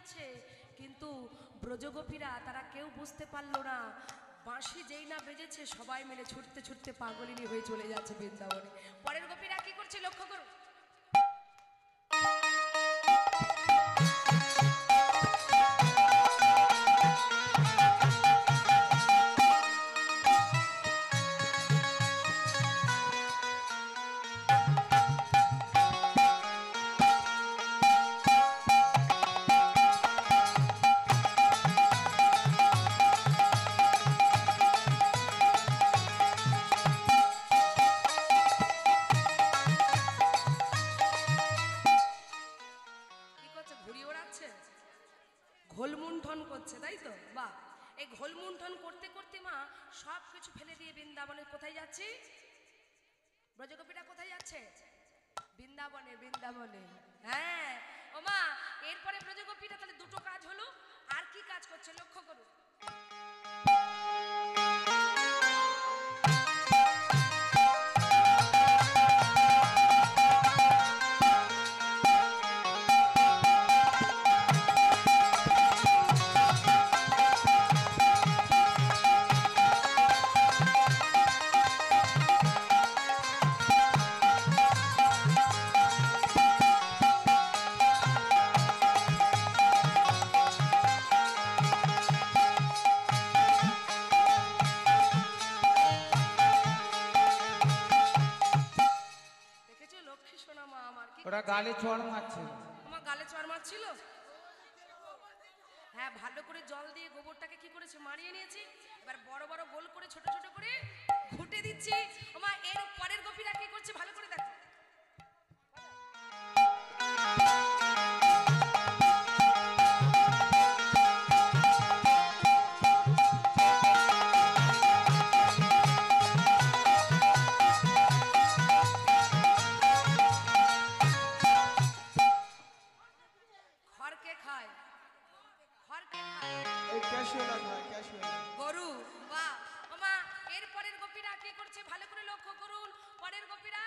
যাচ্ছে, কিন্তু ব্রজগোপীরা তারা কেউ বুঝতে পারলো না। বাঁশি যেই না বেজেছে সবাই মিলে ছুটতে ছুটতে পাগলিনী হয়ে চলে যাচ্ছে বৃন্দাবনে। পরের গোপীরা কি করছে লক্ষ্য করো। ঘোলমুণ্ঠন করছে, তাই তো? বাহ। এই ঘোলমুণ্ঠন করতে করতে মা সব কিছু ফেলে দিয়ে বৃন্দাবনে কোথায় যাচ্ছি? ব্রজগোপীরা কোথায় যাচ্ছে? বৃন্দাবনে। বৃন্দাবনে, হ্যাঁ। ও মা, এরপরে ব্রজগোপীরা তাহলে দুটো কাজ হলো। আর কি কাজ করছে লক্ষ্য করুন। ওরা গালে চড় মারছিল। আমার গালে চড় মারছিল? হ্যাঁ, ভালো করে জল দিয়ে গোবরটাকে কি করেছে মারিয়ে নিয়েছি। এবার বড় বড় গোল করে ছোট ছোট করে ঘুটে দিচ্ছি। ওমা, এর পরের গোপীরা কি করছে ভালো করে দেখো। গরু। বাহ। ওমা, এর পরের গোপীরা কি করছে ভালো করে লক্ষ্য করুন। পরের গোপীরা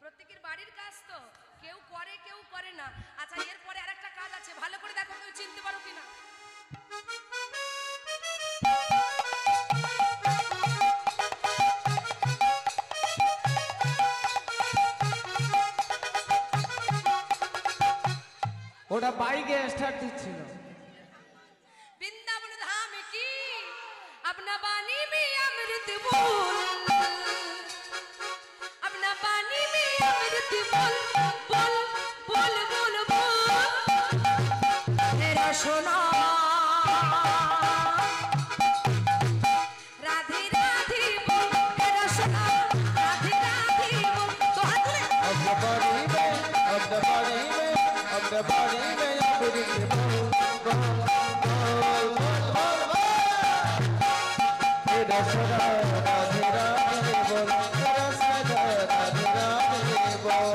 প্রত্যেকের বাড়ির কাজ তো কেউ করে কেউ করে না। আচ্ছা, এরপরে আরেকটা কাজ আছে, ভালো করে দেখো কেউ চিনতে পারো কিনা। ওটা বাইকে স্টার্ট দিচ্ছিল। বৃন্দাবন ধাম কি अपना पानी में अमृत बोल, अपना पानी में अमृत बोल, बोल बोल बोल बोल तेरा सोना राधे राधे बोल, तेरा सोना राधे राधे बोल। तो हाथ में अब the body में, अब the body में, अब the body में अमृत बोल, बोल बोल बोल बोल तेरा सोना राधे राधे बोल, तेरा सोना राधे राधे बोल।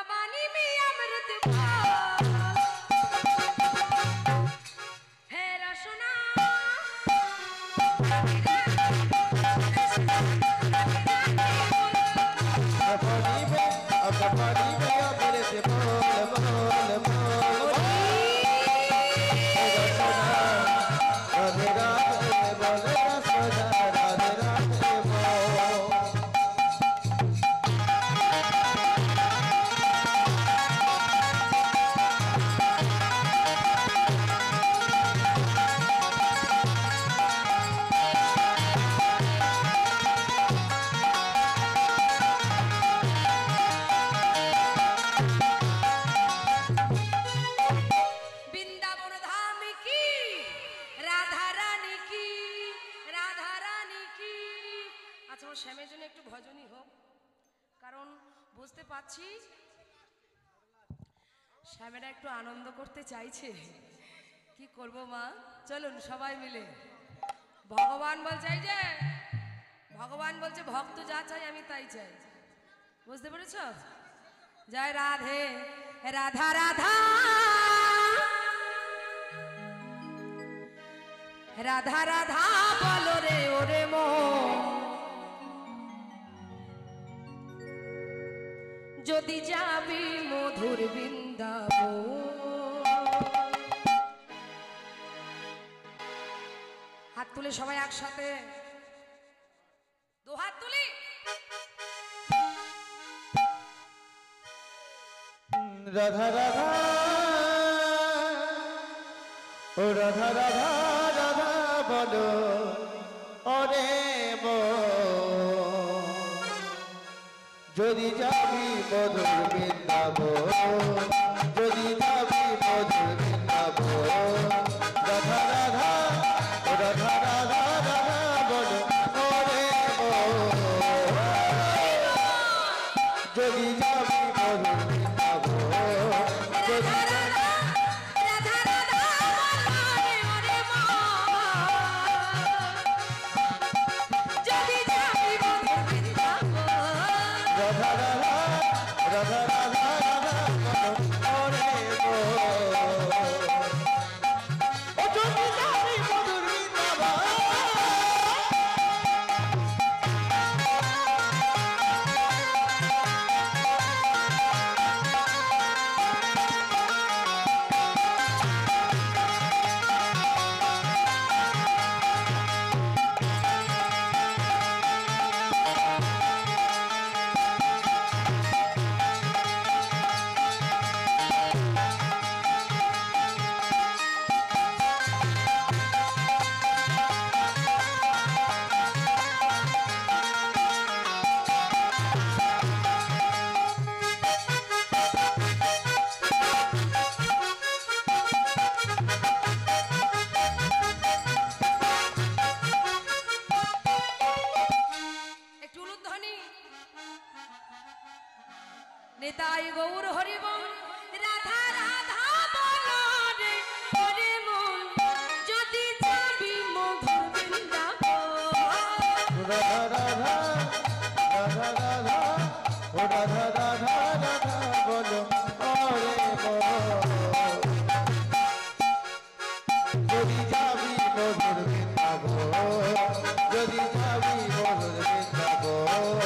पानी में अमृत घोल है रसना पानी में अब पानी में अमृत बोल बोल बोल राधे राधे बोल रसना राधे राधे बोल বৃন্দাবন ধাম কি রাধা রানী কি রাধা রানী কি আচ্ছা আমার শ্যামের জন্য একটু ভজনই হোক কারণ বুঝতে পারছি শ্যামেরা একটু আনন্দ করতে চাইছে কি করব মা চলুন সবাই মিলে ভগবান বলছে এই যে ভগবান বলছে ভক্ত যা চাই আমি তাই চাই বুঝতে পেরেছ জয় রাধে রাধা রাধা রাধা রাধা বলো রে ওরে মো যদি যাবি মধুর বৃন্দাবন হাত তুলে সবাই একসাথে দু হাত তুলি রাধা রাধা ও রাধা রাধা রাধা বলো ওরে মো যদি যাবি মধুর বৃন্দাবন যদি যাবি মধুর বৃন্দাবন রাধা রাধা ও রাধা রাধা রাধা বলো ওরে মো যদি যাবি মধুর বৃন্দাবন যদি রাধা রাধা বলো রে ওরে মো যদি যাবি মধুর বৃন্দাবন রাধা রাধা রাধা রাধা রাধা বলো ওরে মো ও যদি যাবি মধুর বৃন্দাবন একটু উলুধ্বনি নেতাই গৌর হরিবল রাধা রাধা বলো রে ওরে মন যদি যাবি মধুর বৃন্দাবন রাধা রাধা রাধা রাধা ও রাধা রাধা রাধা বলো ওরে মো যদি যাবি মধুর বৃন্দাবন যদি যাবি মধুর বৃন্দাবন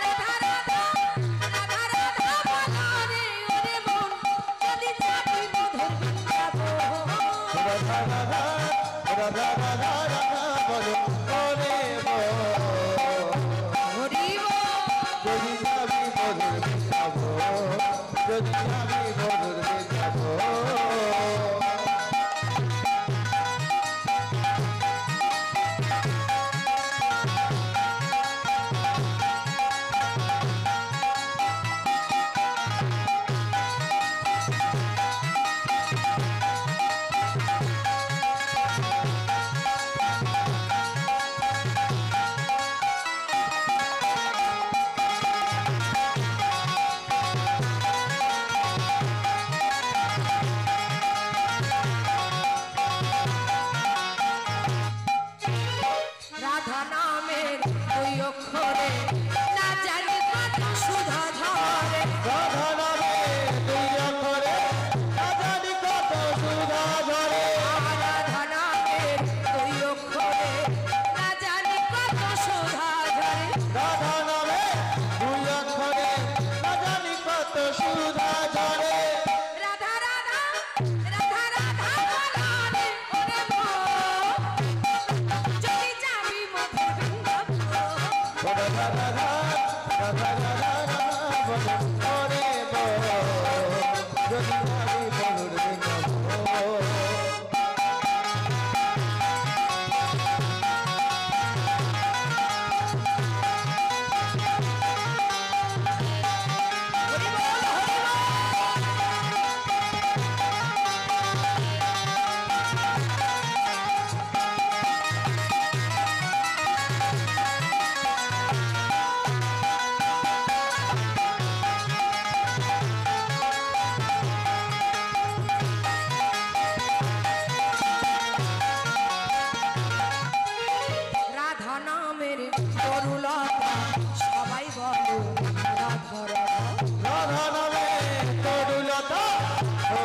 রাধা রাধা রাধা রাধা বলো রে ওরে মন যদি যাবি মধুর বৃন্দাবন রাধা রাধা রাধা রাধা রাধা বলো ওরে মো হরি যদি যাবি মধুর বৃন্দাবন যদি যাবি মধুর বৃন্দাবন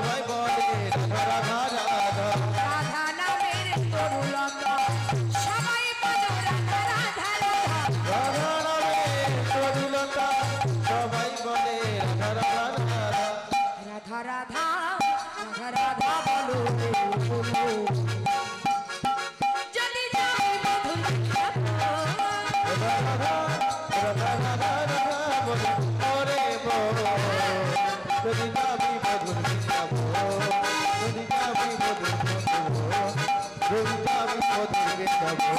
সবাই বলে রাধা রাধা রাধা রাধা নামের তরুলতা সবাই বলো রাধা রাধা রাধা রাধা নামে তরুলতা সবাই বলে রাধা রাধা রাধা রাধা রাধা রাধা রাধা বলো যদি যাই মধুর খাবো রাধা রাধা রাধা রাধা বলে ওরে বলো যদি যাবি মধুর বৃন্দাবো যদি যাবি মধুর বৃন্দাবো যদি যাবি মধুর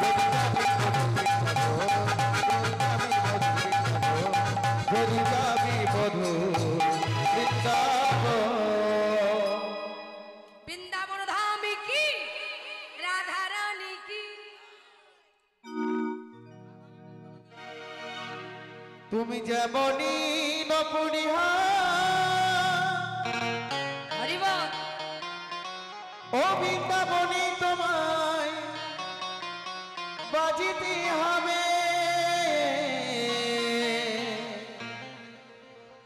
বৃন্দাবো যদি যাবি মধুর বৃন্দাবো যদি যাবি মধুর বৃন্দাবো বৃন্দাবন ধাম কি রাধা রানী কি তুমি যেমনই নপুরিহা হরিবল ও বৃন্দাবনী তোমায় বাজিতে হবে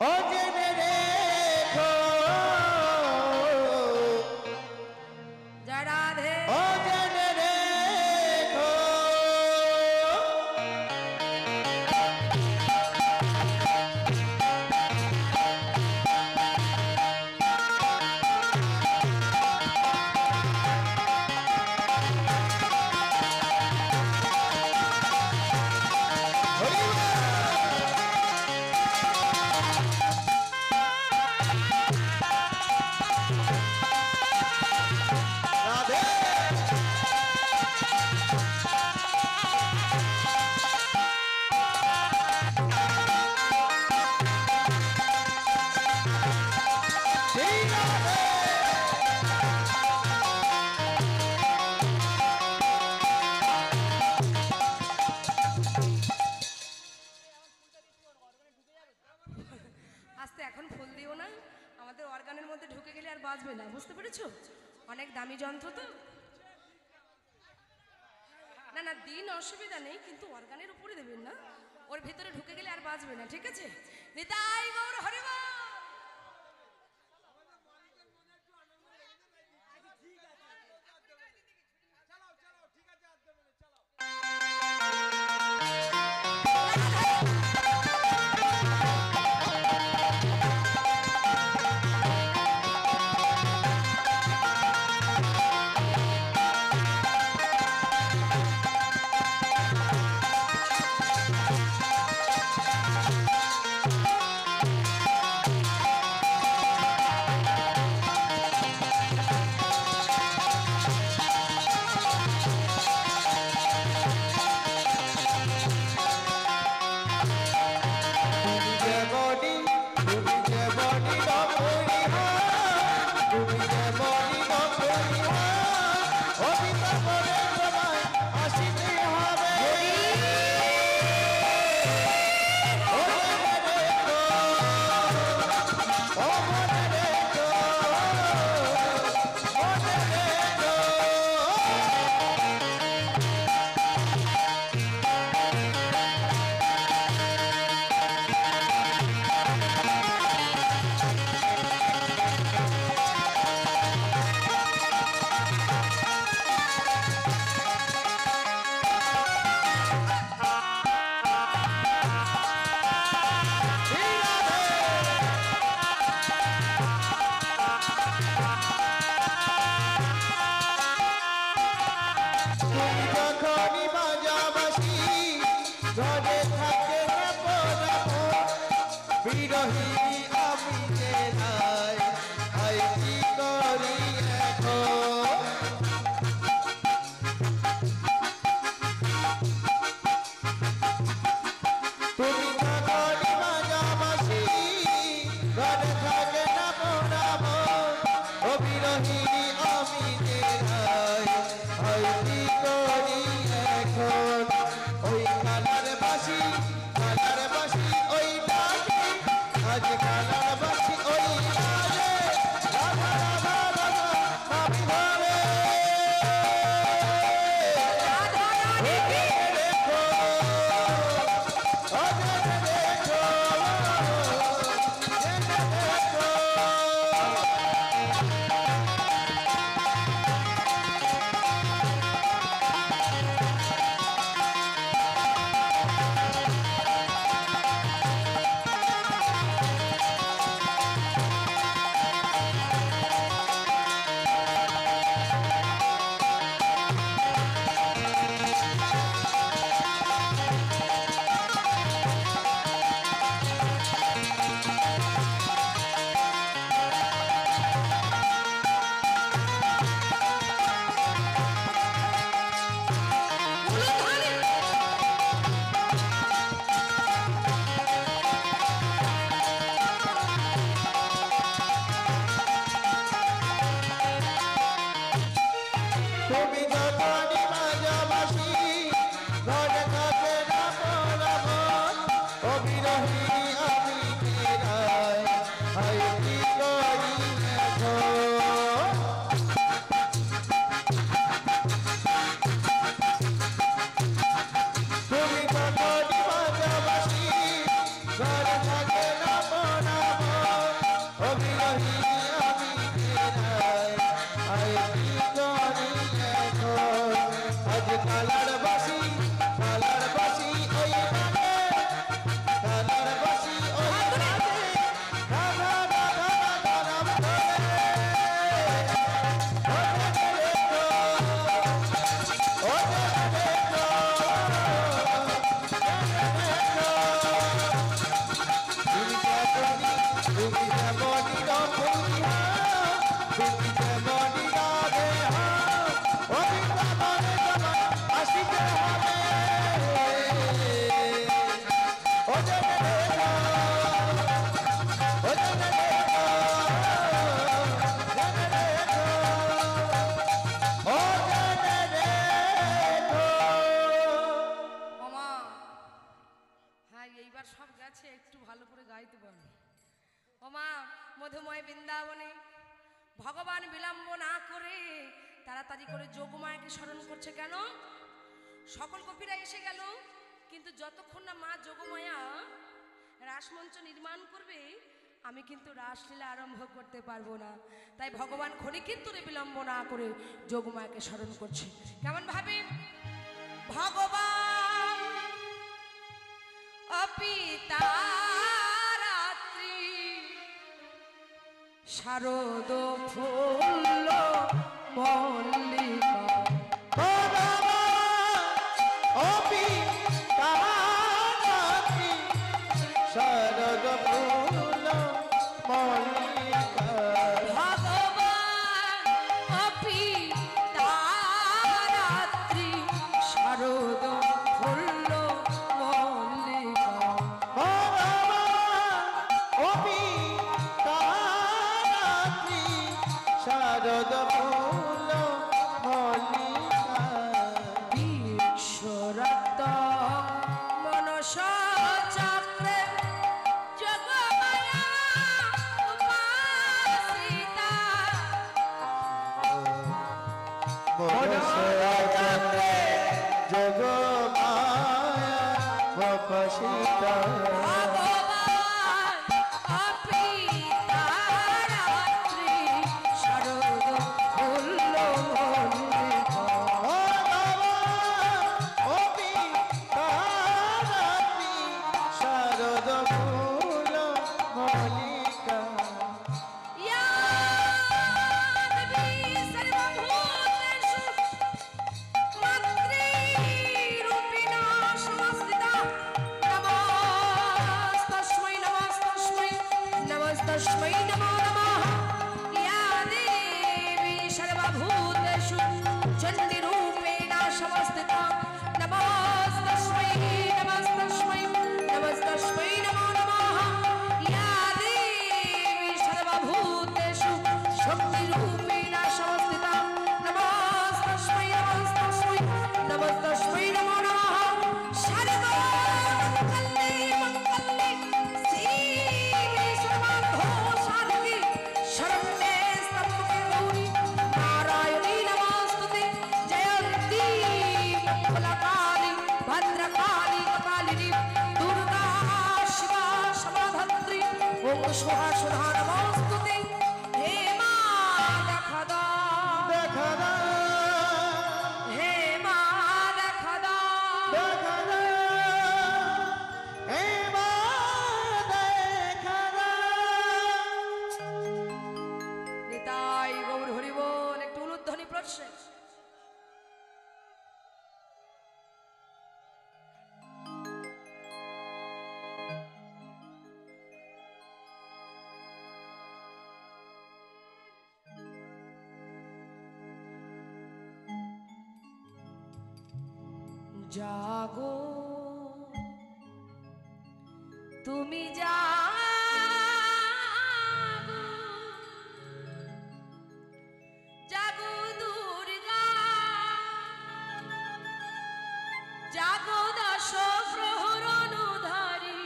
ও জেনে রেখো জয় রাধে ও জেনে রেখো রাধে শ্রী রাধে আস্তে এখন ফুল দিও না আমাদের অর্গানের মধ্যে ঢুকে গেলে আর বাজবে না বুঝতে পেরেছো অনেক দামি যন্ত্র তো না না দিন অসুবিধা নেই কিন্তু অর্গানের উপরে দেবেন না ওর ভিতরে ঢুকে গেলে আর বাজবে না ঠিক আছে নিতাই গৌর হরিবল আজ যেমনি রাধে হয় ও বৃন্দাবনে তোমার আসিতে হবে ও জনে দেখো ও জনে দেখো জনে দেখো ও জনে দেখো। ওমা হ্যাঁ এইবার সব গেছে, একটু ভালো করে গাইতে পারো। ওমা মধুময় বৃন্দাবনে ভগবান বিলম্ব না করে তাড়াতাড়ি করে যোগমায়াকে স্মরণ করছে কেন? সকল গোপীরা এসে গেল, কিন্তু যতক্ষণ না মা যোগমায়া রাসমঞ্চ নির্মাণ করবে আমি কিন্তু রাসলীলা আরম্ভ করতে পারবো না। তাই ভগবান ক্ষণিকের বিলম্ব না করে যোগমায়াকে স্মরণ করছে। কেমন ভাবে? ভগবান অপিতা রাত্রি শারদ ফুল মল্লিকা শরদ ফুল মল্লিকা ভগবান অপিতা রাত্রি শারদ ফুল মল্লিকা শারদ ফুল মল্লিকা বিশ্বরত মনস চক্রে যোগমায়া উপাসিতা মনসচক্রে যোগ মায়া বপসিতা ভগবান অপিতা রাত্রি শারদ ফুল মল্লিকা শারদ ফুল মল্লিকা तस्मै नमो नमः। या देवी सर्वभूतेषु चण्डीरूपेण संस्थिता नमस्तस्मै नमस्तस्मै नमस्तस्मै नमो नमः। या देवी सर्वभूतेषु शक्तिरूपेण संस्थिता नमस्तस्मै नमस्तस्मै नमस्तस्मै नमो नमः। सर्वमङ्गले मङ्गले शिवे सर्वार्थ साधके शरण्ये त्र्यम्बके गौरी नारायणी नमोस्तुते। जयन्ती मंगलकाली भद्रकाली कपालिनी दुर्गा शिवा समाधत्री ओम स्वाहा सुधा नमोस्तुते। हे मा দেখা দাও দেখা দাও হে মা দেখা দাও দেখা দাও এবার দেখা দাও। নিতাই গৌর হরি বল। একটু উলুধ্বনি প্রশ্নে জাগো তুমি জাগো জাগো দুর্গা জাগো দশ প্রহরণধারিণী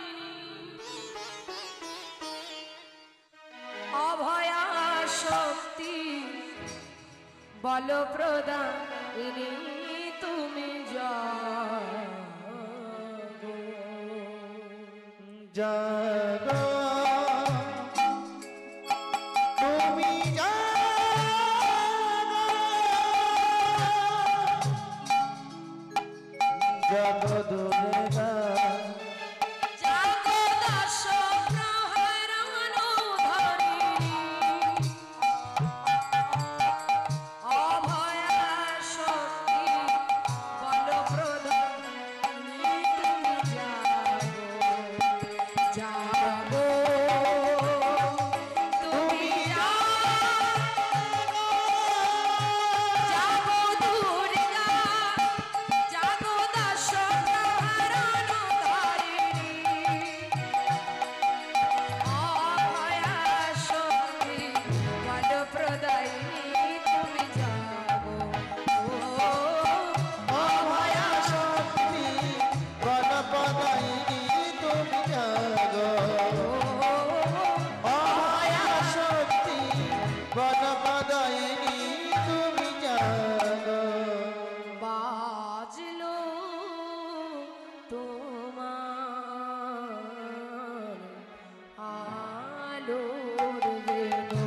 অভয়া শক্তি বল প্রদায়িনী তুমি জাগো জাগো তুমি জাগো জাগো দুর্গা জাগো দশ প্রহরণধারিণী অভয়া শক্তি বল প্রদায়িনী তুমি জাগো জাগো প্রদায়িনী তুমি জাগো ও অভয়া শক্তি গণপদায়িনী তুমি জাগো অভয়া শক্তি গণপদায়িনী তুমি জাগো বাজলো তোমার আলোর বেণু